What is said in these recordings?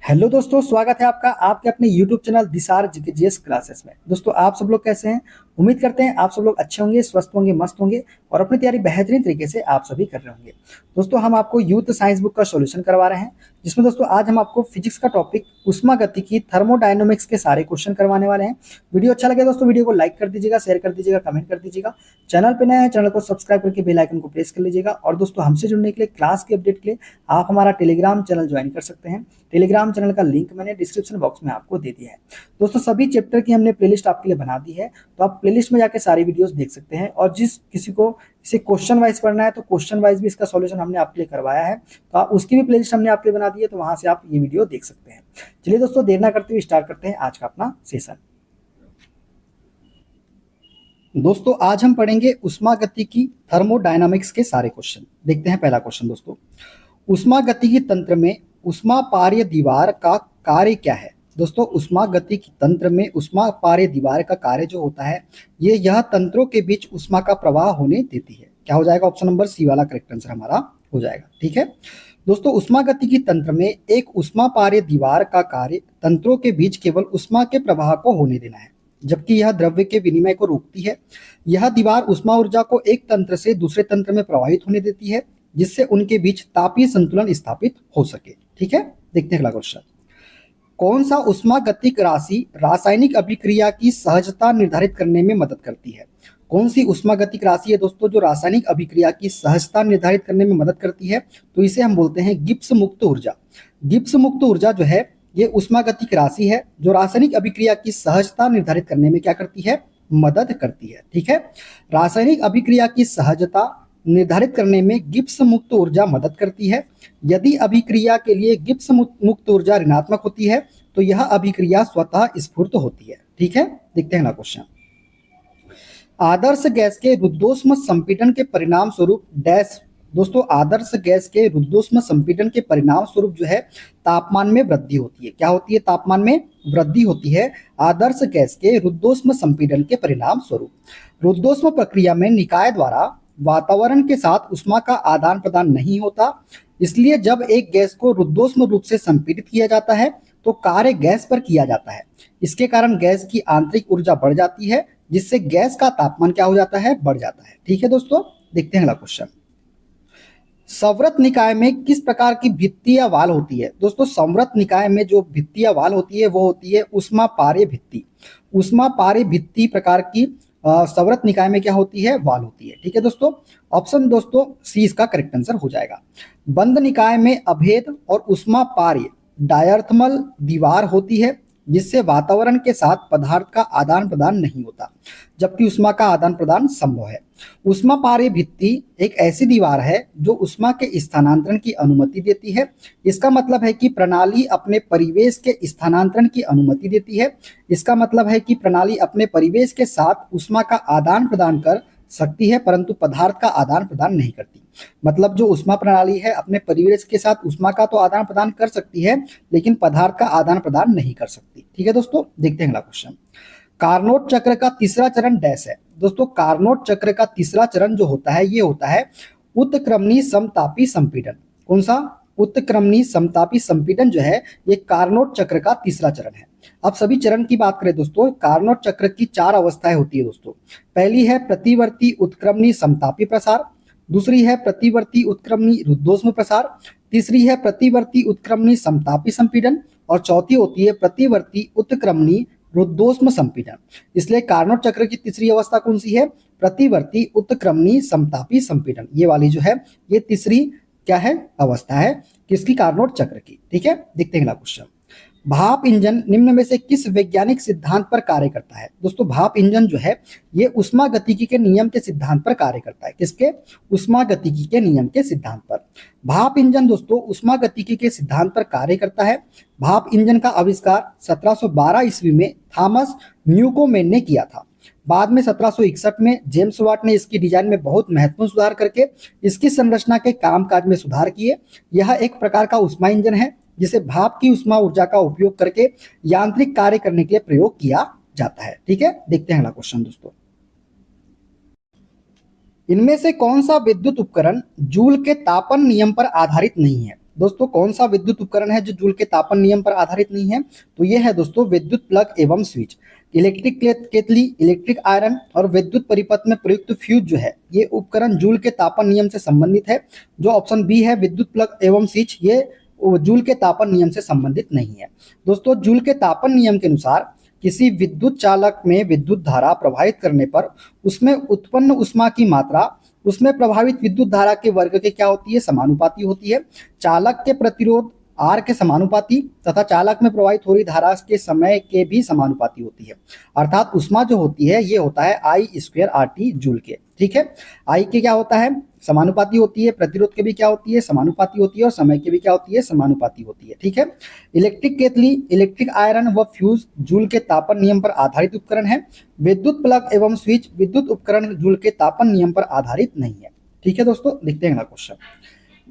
Hello दोस्तों, स्वागत है आपका आपके अपने YouTube चैनल दिसार जीकेजीएस क्लासेस में। दोस्तों, आप सब लोग कैसे हैं? उम्मीद करते हैं आप सब लोग अच्छे होंगे, स्वस्थ होंगे, मस्त होंगे और अपनी तैयारी बेहतरीन तरीके से आप सभी कर रहे होंगे। दोस्तों, हम आपको यूथ साइंस बुक का सॉल्यूशन करवा रहे हैं, जिसमें दोस्तों आज हम आपको फिजिक्स का टॉपिक उष्मागतिकी थर्मोडायनामिक्स के सारे क्वेश्चन करवाने वाले हैं। वीडियो अच्छा लगे दोस्तों, वीडियो को लाइक कर दीजिएगा, शेयर कर दीजिएगा, कमेंट कर दीजिएगा। चैनल पे नए हैं, चैनल को सब्सक्राइब करके बेल आइकन को प्रेस कर लीजिएगा। और दोस्तों, हमसे जुड़ने के लिए, क्लास के अपडेट के लिए आप हमारा टेलीग्राम चैनल ज्वाइन कर सकते हैं। टेलीग्राम चैनल का लिंक मैंने डिस्क्रिप्शन बॉक्स में आपको दे दिया है। दोस्तों, सभी चैप्टर की हमने प्लेलिस्ट आपके लिए बना दी है, तो आप प्लेलिस्ट में जाके सारी वीडियोस देख सकते हैं। और जिस किसी को इसे क्वेश्चन वाइज पढ़ना है तो क्वेश्चन वाइज भी इसका सॉल्यूशन हमने आपके लिए करवाया है, तो आप उसकी भी प्लेलिस्ट हमने आपके लिए बना दी है, तो वहां से आप ये वीडियो देख सकते हैं। चलिए दोस्तों, देर ना करते हुए स्टार्ट करते हैं आज का अपना सेशन। दोस्तों, आज हम पढ़ेंगे उष्मागतिकी थर्मोडायनामिक्स के सारे क्वेश्चन। देखते हैं पहला क्वेश्चन। दोस्तों, उष्मागतिकी तंत्र में उष्मापार्य दीवार का कार्य क्या है? दोस्तों, उष्मागतिकी तंत्र में उष्मापार्य दीवार का कार्य जो होता है, यह तंत्रों के बीच उष्मा का प्रवाह होने देती है। क्या हो जाएगा? ऑप्शन नंबर सी वाला करेक्ट आंसर हमारा हो जाएगा। ठीक है दोस्तों, उष्मागतिकी तंत्र में एक उष्मापार्य दीवार का कार्य तंत्रों के बीच केवल उष्मा के प्रवाह को होने देना है, जबकि यह द्रव्य के विनिमय को रोकती है। यह दीवार उष्मा ऊर्जा को एक तंत्र से दूसरे तंत्र में प्रवाहित होने देती है, जिससे उनके बीच तापीय संतुलन स्थापित हो सके। ठीक है, देखते हैं अगला क्वेश्चन। कौन सा उष्मागतिक राशि रासायनिक अभिक्रिया की सहजता निर्धारित करने में मदद करती है? कौन सी उष्मागतिक राशि है दोस्तों जो रासायनिक अभिक्रिया की सहजता निर्धारित करने में मदद करती है? तो इसे हम बोलते हैं गिब्स मुक्त ऊर्जा। गिब्स मुक्त ऊर्जा जो है, ये उष्मागतिक राशि है जो रासायनिक अभिक्रिया की सहजता निर्धारित करने में क्या करती है? मदद करती है। ठीक है, रासायनिक अभिक्रिया की सहजता निर्धारित करने में गिब्स मुक्त ऊर्जा मदद करती है। यदि अभिक्रिया के लिए गिब्स मुक्त ऊर्जा ऋणात्मक होती है तो यह अभिक्रिया स्वतः स्फुट होती है। ठीक है, देखते हैं अगला क्वेश्चन। आदर्श गैस के रुद्धोष्म संपीड़न के परिणाम स्वरूप डैश। दोस्तों, आदर्श गैस के रुद्धोष्म संपीड़न के परिणाम स्वरूप जो है तापमान में वृद्धि होती है। क्या होती है? तापमान में वृद्धि होती है आदर्श गैस के रुद्धोष्म संपीड़न के परिणाम स्वरूप। रुद्धोष्म प्रक्रिया में निकाय द्वारा वातावरण के साथ उष्मा का आदान प्रदान नहीं होता, इसलिए जब एक गैस को रुद्धोष्म रूप से संपीड़ित किया जाता है तो कार्य गैस पर किया जाता है। इसके कारण गैस की आंतरिक ऊर्जा बढ़ जाती है, जिससे गैस का तापमान क्या हो जाता है? बढ़ जाता है। ठीक है दोस्तों, देखते हैं अगला क्वेश्चन। संवृत निकाय में किस प्रकार की भित्ति या वाल होती है? दोस्तों, संवृत निकाय में जो भित्ति या वाल होती है वो होती है उष्मापार्य भित्ति। उष्मापार्य भित्ति प्रकार की संवृत निकाय में क्या होती है? वाल होती है। ठीक है दोस्तों, ऑप्शन दोस्तों सी इसका करेक्ट आंसर हो जाएगा। बंद निकाय में अभेद और उष्मापार्य डायर्थमल दीवार होती है, जिससे वातावरण के साथ पदार्थ का आदान प्रदान नहीं होता, जबकि उष्मा का आदान प्रदान संभव है। उष्मापार्य भित्ति एक ऐसी दीवार है जो उष्मा के स्थानांतरण की अनुमति देती है। इसका मतलब है कि प्रणाली अपने परिवेश के स्थानांतरण की अनुमति देती है। इसका मतलब है कि प्रणाली अपने परिवेश के साथ उष्मा का आदान प्रदान कर सकती है, परंतु पदार्थ का आदान प्रदान नहीं करती। मतलब जो उष्मा प्रणाली है अपने परिवेश के साथ उष्मा का तो आदान प्रदान कर सकती है, लेकिन पदार्थ का आदान प्रदान नहीं कर सकती। ठीक है दोस्तों, देखते हैं अगला क्वेश्चन। कार्नोट चक्र का तीसरा चरण डैश है? दोस्तों, कार्नोट चक्र का तीसरा चरण जो होता है ये होता है उत्क्रमणीय समतापी संपीड़न। कौन सा? उत्क्रमणीय समतापी संपीड़न जो है ये कार्नोट चक्र का तीसरा चरण है। अब सभी चरण की बात करें दोस्तों, कार्नोट चक्र की 4 अवस्थाएं होती है दोस्तों। पहली है प्रतिवर्ती उत्क्रमणीय समतापी प्रसार, दूसरी है प्रतिवर्ती उत्क्रमणीय रुद्धोष्म प्रसार, तीसरी है प्रतिवर्ती उत्क्रमणीय समतापी संपीड़न और चौथी होती है प्रतिवर्ती उत्क्रमणीय रुद्धोष्म संपीड़न। इसलिए कार्नोट चक्र की तीसरी अवस्था कौन सी है? प्रतिवर्ती उत्क्रमणीय समतापी संपीड़न। ये वाली जो है ये तीसरी क्या है? अवस्था है किसकी? कार्नोट चक्र की। ठीक है, देखते हैं अगला क्वेश्चन। भाप इंजन निम्न में से किस वैज्ञानिक सिद्धांत पर कार्य करता है? दोस्तों, भाप इंजन जो है ये उष्मागतिकी के नियम के सिद्धांत पर कार्य करता है। किसके? उष्मागतिकी के नियम के सिद्धांत पर। भाप इंजन दोस्तों उष्मागतिकी के सिद्धांत पर कार्य करता है। भाप इंजन का आविष्कार 1712 ईस्वी में थॉमस न्यूकोमेन ने किया था। बाद में 1761 में जेम्स वाट ने इसकी डिजाइन में बहुत महत्वपूर्ण सुधार करके इसकी संरचना के कामकाज में सुधार किए। यह एक प्रकार का उष्मा इंजन है जिसे भाप की उष्मा ऊर्जा का उपयोग करके यांत्रिक कार्य करने के लिए प्रयोग किया जाता है। ठीक है, देखते हैं अगला क्वेश्चन दोस्तों। इनमें से कौन सा विद्युत उपकरण जूल के तापन नियम पर आधारित नहीं है? दोस्तों कौन सा विद्युत उपकरण है जो जूल के तापन नियम पर आधारित नहीं है? तो ये है दोस्तों विद्युत प्लग एवं स्विच। इलेक्ट्रिक केतली, इलेक्ट्रिक आयरन और विद्युत परिपथ में प्रयुक्त फ्यूज जो है, ये उपकरण जूल के तापन नियम से संबंधित है। जो ऑप्शन बी है विद्युत प्लग एवं स्विच, ये जूल के तापन नियम से संबंधित नहीं है। दोस्तों जूल के तापन नियम के अनुसार किसी विद्युत चालक में विद्युत धारा प्रवाहित करने पर उसमें उत्पन्न ऊष्मा की मात्रा उसमें प्रभावित विद्युत धारा के वर्ग के क्या होती है? समानुपाती होती है। चालक के प्रतिरोध आर के समानुपाती तथा चालक में प्रवाहित हो रही धारा के समय के भी समानुपाती होती है। अर्थात ऊष्मा जो होती है ये होता है आई स्क्वायर आर टी जूल के। ठीक है, आई के क्या होता है? समानुपाती होती है, प्रतिरोध के भी क्या होती है? समानुपाती होती है, और समय के भी क्या होती है? समानुपाती होती है। ठीक है, इलेक्ट्रिक केतली, इलेक्ट्रिक आयरन व फ्यूज जूल के तापन नियम पर आधारित उपकरण है। विद्युत प्लग एवं स्विच विद्युत उपकरण जूल के तापन नियम पर आधारित नहीं है। ठीक है दोस्तों, देखते हैं अगला क्वेश्चन।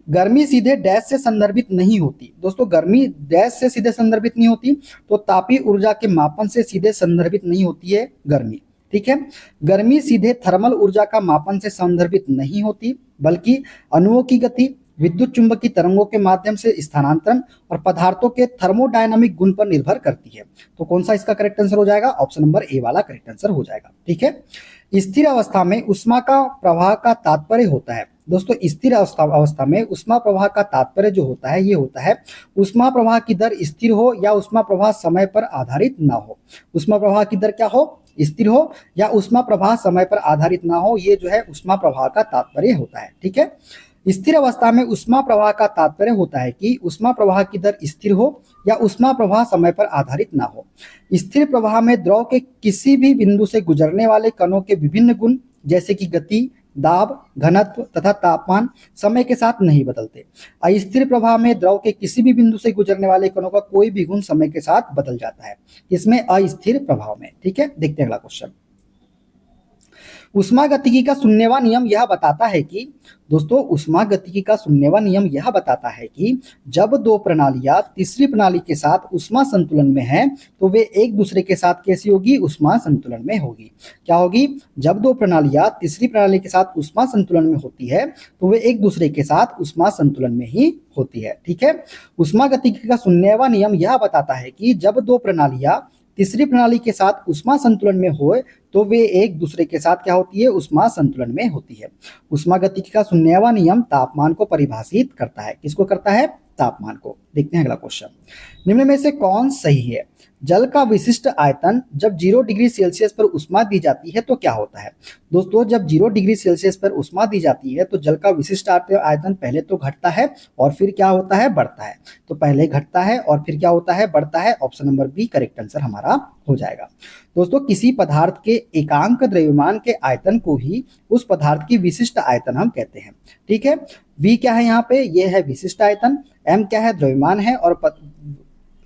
गर्मी सीधे डैश से संदर्भित नहीं होती। दोस्तों गर्मी डैश से सीधे संदर्भित नहीं होती, तो तापीय ऊर्जा के मापन से सीधे संदर्भित नहीं होती है गर्मी। ठीक है, गर्मी सीधे थर्मल ऊर्जा का मापन से संदर्भित नहीं होती, बल्कि अणुओं की गति, विद्युत चुंबकीय तरंगों के माध्यम से स्थानांतरण और पदार्थों के थर्मोडायनामिक गुण पर निर्भर करती है। तो कौन सा इसका करेक्ट आंसर हो जाएगा? ऑप्शन नंबर ए वाला करेक्ट आंसर हो जाएगा। ठीक है, स्थिर अवस्था में ऊष्मा का प्रवाह का तात्पर्य होता है। दोस्तों स्थिर अवस्था में ऊष्मा प्रवाह का तात्पर्य जो होता है ये होता है ऊष्मा प्रवाह की दर स्थिर हो या ऊष्मा प्रवाह समय पर आधारित ना हो। ऊष्मा प्रवाह की दर क्या हो? स्थिर हो या ऊष्मा प्रवाह समय पर आधारित ना हो, ये जो है ऊष्मा प्रवाह का तात्पर्य होता है। ठीक है, स्थिर अवस्था में ऊष्मा प्रवाह का तात्पर्य होता है कि ऊष्मा प्रवाह की दर स्थिर हो या ऊष्मा प्रवाह समय पर आधारित ना हो। स्थिर प्रवाह में द्रव के किसी भी बिंदु से गुजरने वाले कणों के विभिन्न गुण जैसे कि गति, दाब, घनत्व तथा तापमान समय के साथ नहीं बदलते। अस्थिर प्रवाह में द्रव के किसी भी बिंदु से गुजरने वाले कणों का कोई भी गुण समय के साथ बदल जाता है, इसमें अस्थिर प्रभाव में। ठीक है, देखते हैं अगला क्वेश्चन। ऊष्मागतिकी का शून्यवा नियम यह बताता है कि दोस्तों ऊष्मागतिकी का शून्यवा नियम यह बताता है कि जब दो प्रणालियां तीसरी प्रणाली के साथ ऊष्मा संतुलन में हैं तो वे एक दूसरे के साथ कैसी होगी? ऊष्मा संतुलन में होगी। क्या होगी? जब दो प्रणालियां तीसरी प्रणाली के साथ ऊष्मा संतुलन में होती है तो वे एक दूसरे के साथ ऊष्मा संतुलन में ही होती है। ठीक है, ऊष्मागतिकी का शून्यवा नियम यह बताता है कि जब दो प्रणालियां तीसरी प्रणाली के साथ ऊष्मा संतुलन में होए तो वे एक दूसरे के साथ क्या होती है? ऊष्मा संतुलन में होती है। ऊष्मागतिकी का शून्यवा नियम तापमान को परिभाषित करता है। किसको करता है? तापमान को। देखते हैं अगला क्वेश्चन। निम्न में से कौन सही है? जल का विशिष्ट आयतन जब 0 डिग्री सेल्सियस पर ऊष्मा दी जाती है तो क्या होता है? दोस्तों जब 0 डिग्री सेल्सियस पर ऊष्मा दी जाती है तो जल का विशिष्ट आयतन पहले तो घटता है और फिर क्या होता है? बढ़ता है। तो पहले घटता है और फिर क्या होता है? बढ़ता है। Option number B correct answer हमारा हो जाएगा। दोस्तों किसी पदार्थ के एकांक द्रव्यमान के आयतन को ही उस पदार्थ की विशिष्ट आयतन हम कहते हैं। ठीक है, वी क्या है यहाँ पे? ये है विशिष्ट आयतन, एम क्या है? द्रव्यमान है, और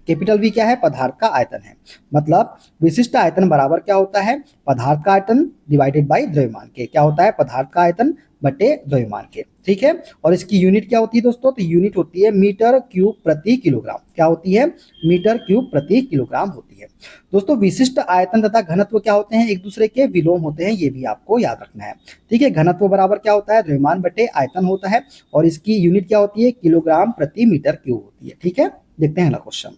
कैपिटल वी क्या है? पदार्थ का आयतन है। मतलब विशिष्ट आयतन बराबर क्या होता है? पदार्थ का आयतन डिवाइडेड बाय द्रव्यमान के। क्या होता है? पदार्थ का आयतन बटे द्रव्यमान के। ठीक है, और इसकी यूनिट क्या होती है दोस्तों? तो यूनिट होती है मीटर क्यूब प्रति किलोग्राम। क्या होती है? मीटर क्यूब प्रति किलोग्राम होती है। दोस्तों विशिष्ट आयतन तथा घनत्व क्या होते हैं? एक दूसरे के विलोम होते हैं, ये भी आपको याद रखना है। ठीक है, घनत्व बराबर क्या होता है? द्रव्यमान बटे आयतन होता है, और इसकी यूनिट क्या होती है? किलोग्राम प्रति मीटर क्यूब होती है। ठीक है, देखते हैं अगला क्वेश्चन।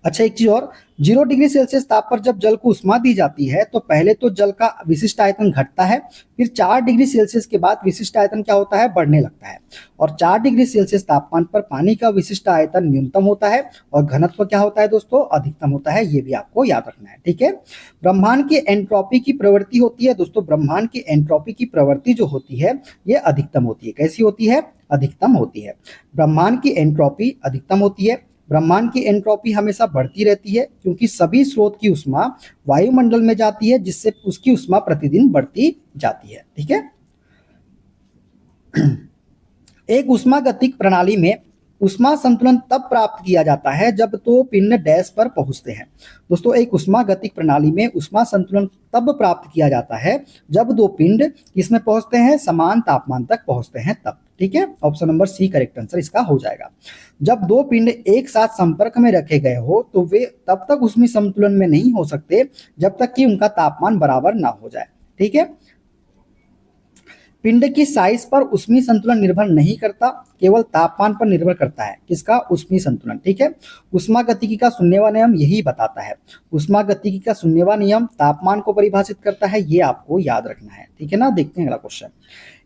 अच्छा एक चीज और, 0 डिग्री सेल्सियस ताप पर जब जल को ऊष्मा दी जाती है तो पहले तो जल का विशिष्ट आयतन घटता है, फिर 4 डिग्री सेल्सियस के बाद विशिष्ट आयतन क्या होता है? बढ़ने लगता है, और 4 डिग्री सेल्सियस तापमान पर पानी का विशिष्ट आयतन न्यूनतम होता है और घनत्व क्या होता है दोस्तों? अधिकतम होता है। ये भी आपको याद रखना है। ठीक है, ब्रह्मांड की एंट्रोपी की प्रवृत्ति होती है दोस्तों, ब्रह्मांड की एंट्रोपी की प्रवृत्ति जो होती है ये अधिकतम होती है। कैसी होती है? अधिकतम होती है। ब्रह्मांड की एंट्रोपी अधिकतम होती है। ब्रह्मांड की एंट्रोपी हमेशा बढ़ती रहती है क्योंकि सभी स्रोत की ऊष्मा वायुमंडल में जाती है, जिससे उसकी ऊष्मा प्रतिदिन बढ़ती जाती है। ठीक है, एक ऊष्मागतिक प्रणाली में ऊष्मा संतुलन तब प्राप्त किया जाता है जब दो पिंड डैश पर पहुंचते हैं। दोस्तों एक ऊष्मागतिक प्रणाली में ऊष्मा संतुलन तब प्राप्त किया जाता है जब दो पिंड किसमें पहुंचते हैं? समान तापमान तक पहुंचते हैं तब। ठीक है, option number C correct answer इसका हो जाएगा। जब दो पिंड एक साथ संपर्क में रखे गए हो तो वे तब तक ऊष्मीय संतुलन में नहीं हो सकते जब तक कि उनका तापमान बराबर ना हो जाए। ठीक है, पिंड की साइज पर ऊष्मीय संतुलन निर्भर नहीं करता, केवल तापमान पर निर्भर करता है। किसका? ऊष्मीय संतुलन। ठीक है, ऊष्मागतिकी का शून्यवा नियम यही बताता है। ऊष्मागतिकी का शून्यवा नियम तापमान को परिभाषित करता है, ये आपको याद रखना है। ठीक है ना, देखते हैं अगला क्वेश्चन।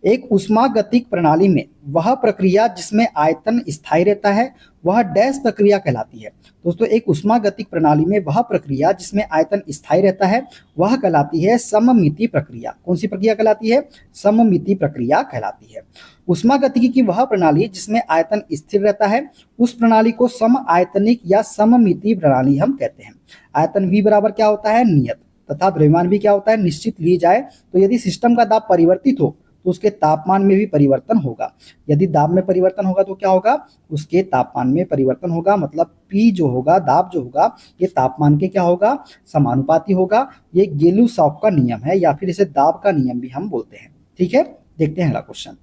एक ऊष्मागतिक प्रणाली में वह प्रक्रिया जिसमें आयतन स्थायी रहता है वह डैश प्रक्रिया कहलाती है। दोस्तों, एक ऊष्मागतिक प्रणाली में वह प्रक्रिया जिसमें आयतन स्थायी रहता है वह कहलाती है सममिति प्रक्रिया। कौन सी प्रक्रिया कहलाती है? सममिति प्रक्रिया कहलाती है। ऊष्मागतिकी की वह प्रणाली जिसमें आयतन स्थिर रहता है उस प्रणाली को सम आयतनिक या सममिति प्रणाली हम कहते हैं। आयतन V बराबर क्या होता है? नियत, तथा द्रव्यमान भी क्या होता है? निश्चित ली जाए तो यदि सिस्टम का दाब परिवर्तित हो तो उसके तापमान में भी परिवर्तन होगा। यदि दाब में परिवर्तन होगा तो क्या होगा? उसके तापमान में परिवर्तन होगा। मतलब P जो होगा, दाब जो होगा, ये तापमान के क्या होगा? समानुपाती होगा। ये गेलू-शॉप का नियम है या फिर इसे दाब का नियम भी हम बोलते हैं। ठीक है, देखते हैं अगला क्वेश्चन।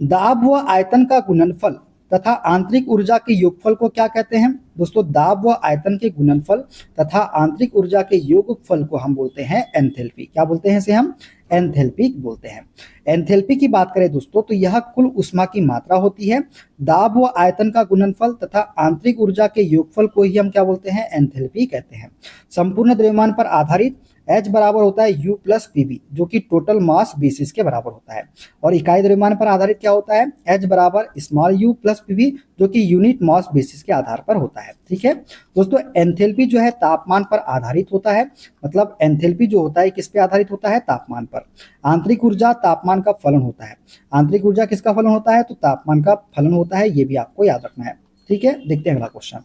दाब व आयतन का गुणनफल तथा आंतरिक ऊर्जा के योगफल को क्या कहते हैं? दोस्तों, दाब व आयतन के गुणनफल तथा आंतरिक ऊर्जा के योगफल को हम बोलते हैं एंथैल्पी। क्या बोलते हैं इसे हम? एंथैल्पी बोलते हैं। एंथैल्पी की बात करें दोस्तों तो यह कुल ऊष्मा की मात्रा होती है। दाब व आयतन का गुणनफल तथा आंतरिक ऊर्जा के योगफल को ही हम क्या बोलते हैं? एंथैल्पी कहते हैं। संपूर्ण द्रव्यमान पर आधारित H बराबर होता है U प्लस PV, जो कि टोटल मास बेसिस के बराबर होता है। और इकाई द्रव्यमान पर आधारित क्या होता है? H बराबर स्मॉल u प्लस PV, जो कि यूनिट मास बेसिस के आधार पर होता है। ठीक है दोस्तों, एंथैल्पी जो है तापमान पर आधारित होता है। मतलब एंथैल्पी जो होता है किस पे आधारित होता है? तापमान पर। आंतरिक ऊर्जा तापमान का फलन होता है। आंतरिक ऊर्जा किसका फलन होता है? तो तापमान का फलन होता है, ये भी आपको याद रखना है। ठीक है, देखते हैं अगला क्वेश्चन।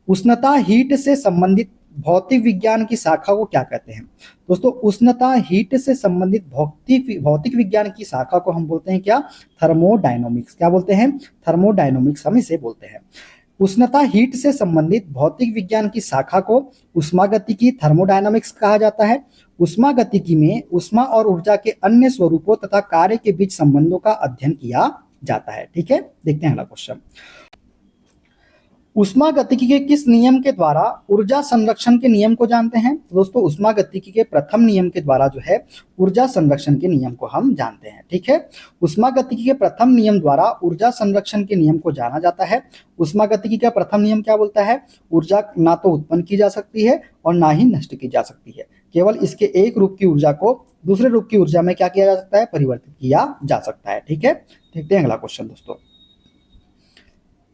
उष्णता हीट से संबंधित भौतिक विज्ञान की शाखा को क्या कहते हैं? दोस्तों, उष्णता हीट से संबंधित भौतिक विज्ञान की शाखा को हम बोलते हैं क्या? थर्मोडायनामिक्स। क्या बोलते हैं? थर्मोडायनामिक्स हम इसे बोलते हैं। उष्णता हीट से संबंधित भौतिक विज्ञान की शाखा को उष्मागतिकी थर्मोडायनामिक्स कहा जाता है। उष्मागतिकी में ऊष्मा और ऊर्जा के अन्य स्वरूपों तथा कार्य के बीच संबंधों का अध्ययन किया जाता है। ठीक है, देखते हैं अगला क्वेश्चन। उष्मागतिकी के किस नियम के द्वारा ऊर्जा संरक्षण के नियम को जानते हैं? दोस्तों, उष्मागतिकी के प्रथम नियम के द्वारा जो है ऊर्जा संरक्षण के नियम को हम जानते हैं। ठीक है, उष्मागतिकी के प्रथम नियम द्वारा ऊर्जा संरक्षण के नियम को जाना जाता है। उष्मागतिकी का प्रथम नियम क्या बोलता है? ऊर्जा ना तो उत्पन्न की जा सकती है और ना ही नष्ट की जा सकती है। केवल इसके एक रूप की ऊर्जा को दूसरे रूप की ऊर्जा में क्या किया जा सकता है? परिवर्तित किया जा सकता है। ठीक है, देखते हैं अगला क्वेश्चन दोस्तों।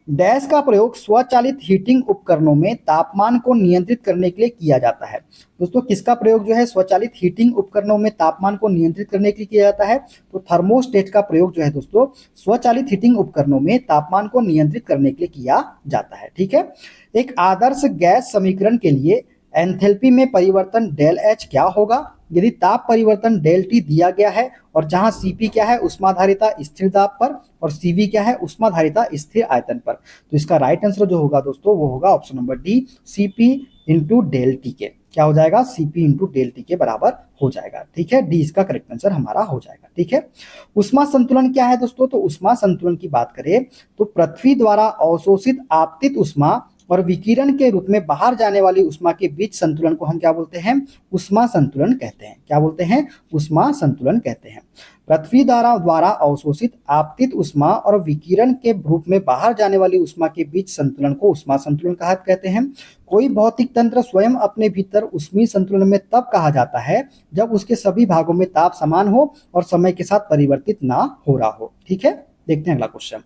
डैश का प्रयोग स्वचालित हीटिंग उपकरणों में तापमान को नियंत्रित करने के लिए किया जाता है। दोस्तों, किसका प्रयोग जो है स्वचालित हीटिंग उपकरणों में तापमान को नियंत्रित करने के लिए किया जाता है? तो थर्मोस्टेट का प्रयोग जो है दोस्तों स्वचालित हीटिंग उपकरणों में तापमान को नियंत्रित करने के लिए किया जाता है। ठीक है, एक आदर्श गैस समीकरण के लिए एंथैल्पी में परिवर्तन डेल H क्या होगा? यदि ताप परिवर्तन डेल T दिया गया है और जहां Cp क्या है? उष्माधारिता स्थिर दाब पर, और Cv क्या है? उष्माधारिता स्थिर आयतन पर। तो इसका राइट आंसर जो होगा दोस्तों वो होगा option number D, Cp into del T के। क्या हो जाएगा? Cp इंटू डेल टी के बराबर हो जाएगा। ठीक है, डी इसका करेक्ट आंसर हमारा हो जाएगा। ठीक है, उष्मा संतुलन क्या है दोस्तों? तो उष्मा संतुलन की बात करें तो पृथ्वी द्वारा अवशोषित आपतित उष्मा और विकिरण के रूप में बाहर जाने वाली उष्मा के बीच संतुलन को हम क्या बोलते हैं? उष्मा संतुलन कहते हैं। क्या बोलते हैं? उष्मा संतुलन कहते हैं। पृथ्वी द्वारा अवशोषित आपतित उष्मा और विकिरण के रूप में बाहर जाने वाली उष्मा के बीच संतुलन को उष्मा संतुलन कहा कहते हैं। कोई भौतिक तंत्र स्वयं अपने भीतर उष्मीय संतुलन में तब कहा जाता है जब उसके सभी भागों में ताप समान हो और समय के साथ परिवर्तित ना हो रहा हो। ठीक है, देखते हैं अगला क्वेश्चन।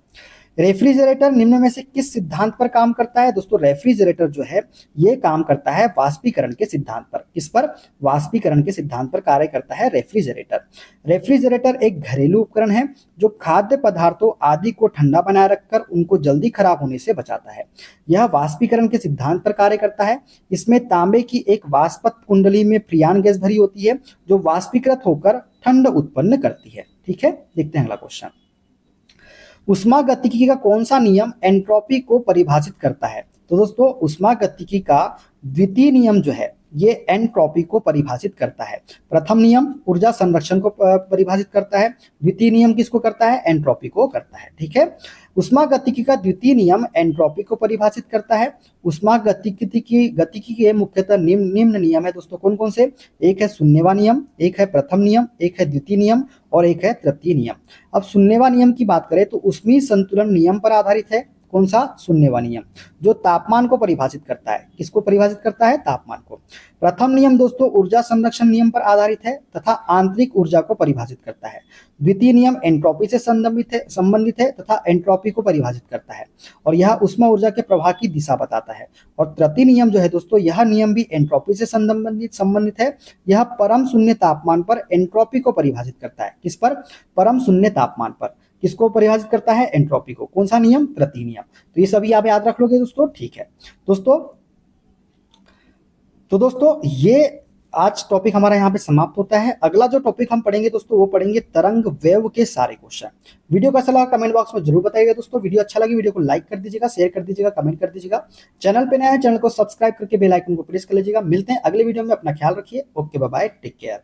रेफ्रिजरेटर निम्न में से किस सिद्धांत पर काम करता है? दोस्तों, रेफ्रिजरेटर जो है ये काम करता है वाष्पीकरण के सिद्धांत पर। किस पर? वाष्पीकरण के सिद्धांत पर कार्य करता है रेफ्रिजरेटर। रेफ्रिजरेटर एक घरेलू उपकरण है जो खाद्य पदार्थों आदि को ठंडा बनाए रखकर उनको जल्दी खराब होने से बचाता है। यह वाष्पीकरण के सिद्धांत पर कार्य करता है। इसमें तांबे की एक वाष्पत कुंडली में फ्रियान गैस भरी होती है जो वाष्पीकृत होकर ठंड उत्पन्न करती है। ठीक है, देखते हैं अगला क्वेश्चन। उष्मागतिकी का कौन सा नियम एंट्रोपी को परिभाषित करता है? तो दोस्तों, उष्मागतिकी का द्वितीय नियम जो है ये एंट्रोपी को परिभाषित करता है। प्रथम नियम ऊर्जा संरक्षण को परिभाषित करता है, द्वितीय नियम किसको करता है? एंट्रोपी को करता है। ठीक है, उष्मागतिकी का द्वितीय नियम एंट्रोपी को परिभाषित करता है। उष्मागतिकी के मुख्यतः निम्न नियम है दोस्तों, कौन कौन से? एक है शून्यवा नियम, एक है प्रथम नियम, एक है द्वितीय नियम और एक है तृतीय नियम। अब शून्यवा नियम की बात करें तो उष्मीय संतुलन नियम पर आधारित है। कौन सा? शून्यवा नियम, जो तापमान को परिभाषित करता है। किसको परिभाषित करता है? तापमान को। प्रथम नियम दोस्तों ऊर्जा संरक्षण नियम पर आधारित है तथा आंतरिक ऊर्जा को परिभाषित करता है। द्वितीय नियम एंट्रोपी से संबंधित है तथा एंट्रोपी को परिभाषित करता है और यह ऊष्मा ऊर्जा के प्रवाह की दिशा बताता है। और तृतीय नियम जो है दोस्तों, यह नियम भी एंट्रोपी से संबंधित है। यह परम शून्य तापमान पर एंट्रोपी को परिभाषित करता है। किस पर? परम शून्य तापमान पर। किसको परिभाषित करता है? एंट्रोपी को। कौन सा नियम? तृतीय नियम। तो ये सभी आप याद रख लोगे दोस्तों, ठीक है दोस्तों ये आज टॉपिक हमारा यहाँ पे समाप्त होता है। अगला जो टॉपिक हम पढ़ेंगे दोस्तों, वो पढ़ेंगे तरंग वेव के सारे क्वेश्चन। वीडियो कैसा लगा कमेंट बॉक्स में जरूर बताइएगा दोस्तों। वीडियो अच्छा लगी वीडियो को लाइक कर दीजिएगा, शेयर कर दीजिएगा, कमेंट कर दीजिएगा। चैनल पे नया है चैनल को सब्सक्राइब करके बेल आइकन को प्रेस कर लीजिएगा। मिलते हैं अगले वीडियो में, अपना ख्याल रखिए। Okay bye bye, take care.